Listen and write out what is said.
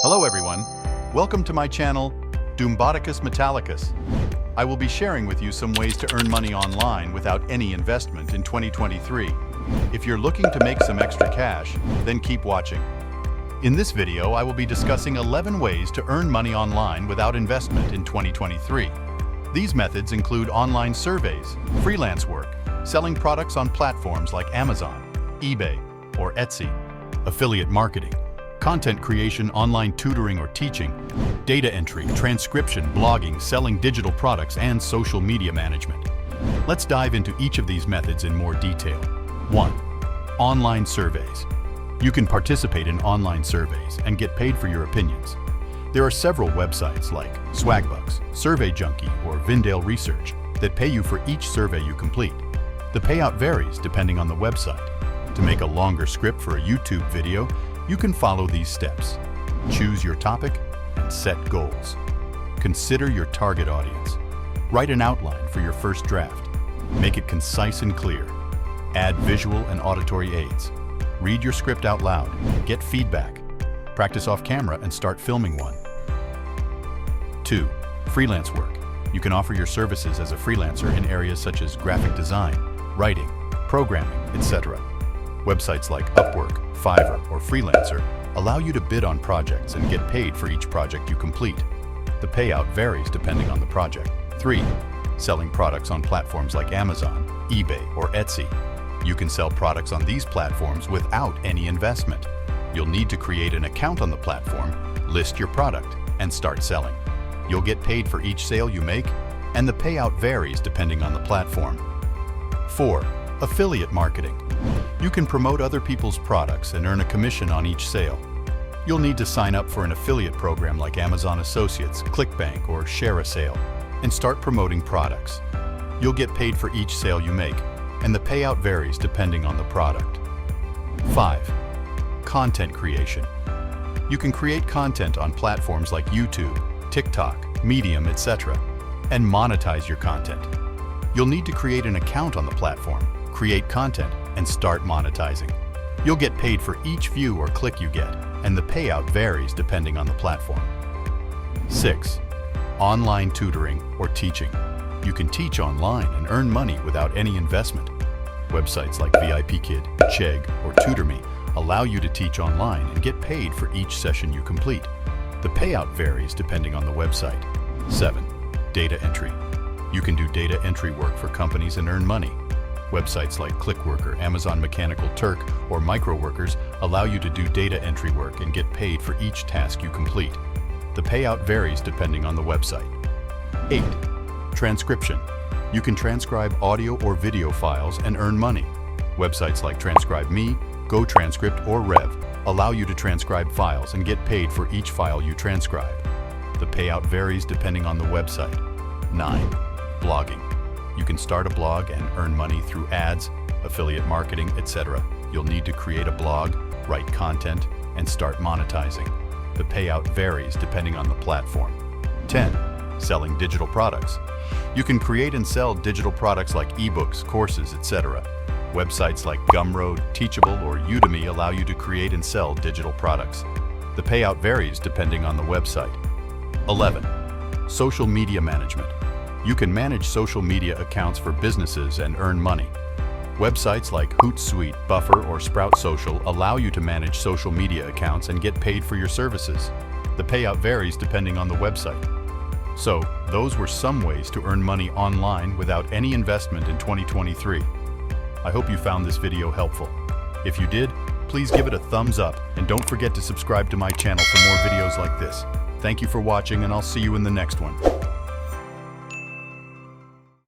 Hello everyone, welcome to my channel, Doomboticus Metallicus. I will be sharing with you some ways to earn money online without any investment in 2023. If you're looking to make some extra cash, then keep watching. In this video, I will be discussing 11 ways to earn money online without investment in 2023. These methods include online surveys, freelance work, selling products on platforms like Amazon, eBay, or Etsy, affiliate marketing, content creation, online tutoring or teaching, data entry, transcription, blogging, selling digital products, and social media management. Let's dive into each of these methods in more detail. 1. Online surveys. You can participate in online surveys and get paid for your opinions. There are several websites like Swagbucks, Survey Junkie, or Vindale Research that pay you for each survey you complete. The payout varies depending on the website. To make a longer script for a YouTube video, you can follow these steps. Choose your topic and set goals. Consider your target audience. Write an outline for your first draft. Make it concise and clear. Add visual and auditory aids. Read your script out loud. Get feedback. Practice off camera and start filming one. 2. Freelance work. You can offer your services as a freelancer in areas such as graphic design, writing, programming, etc. Websites like Upwork, Fiverr, or Freelancer allow you to bid on projects and get paid for each project you complete. The payout varies depending on the project. 3. Selling products on platforms like Amazon, eBay, or Etsy. You can sell products on these platforms without any investment. You'll need to create an account on the platform, list your product, and start selling. You'll get paid for each sale you make, and the payout varies depending on the platform. 4. Affiliate marketing. You can promote other people's products and earn a commission on each sale. You'll need to sign up for an affiliate program like Amazon Associates, ClickBank, or Share a Sale, and start promoting products. You'll get paid for each sale you make, and the payout varies depending on the product. 5. Content creation. You can create content on platforms like YouTube, TikTok, Medium, etc., and monetize your content. You'll need to create an account on the platform, create content, and start monetizing. You'll get paid for each view or click you get, and the payout varies depending on the platform. 6. Online tutoring or teaching. You can teach online and earn money without any investment. Websites like VIPKid, Chegg, or TutorMe allow you to teach online and get paid for each session you complete. The payout varies depending on the website. 7. Data entry. You can do data entry work for companies and earn money. Websites like ClickWorker, Amazon Mechanical Turk, or MicroWorkers allow you to do data entry work and get paid for each task you complete. The payout varies depending on the website. 8. Transcription. You can transcribe audio or video files and earn money. Websites like TranscribeMe, GoTranscript, or Rev allow you to transcribe files and get paid for each file you transcribe. The payout varies depending on the website. 9. Blogging. You can start a blog and earn money through ads, affiliate marketing, etc. You'll need to create a blog, write content, and start monetizing. The payout varies depending on the platform. 10. Selling digital products. You can create and sell digital products like ebooks, courses, etc. Websites like Gumroad, Teachable, or Udemy allow you to create and sell digital products. The payout varies depending on the website. 11. Social media management. You can manage social media accounts for businesses and earn money. Websites like Hootsuite, Buffer, or Sprout Social allow you to manage social media accounts and get paid for your services. The payout varies depending on the website. So, those were some ways to earn money online without any investment in 2023. I hope you found this video helpful. If you did, please give it a thumbs up and don't forget to subscribe to my channel for more videos like this. Thank you for watching, and I'll see you in the next one.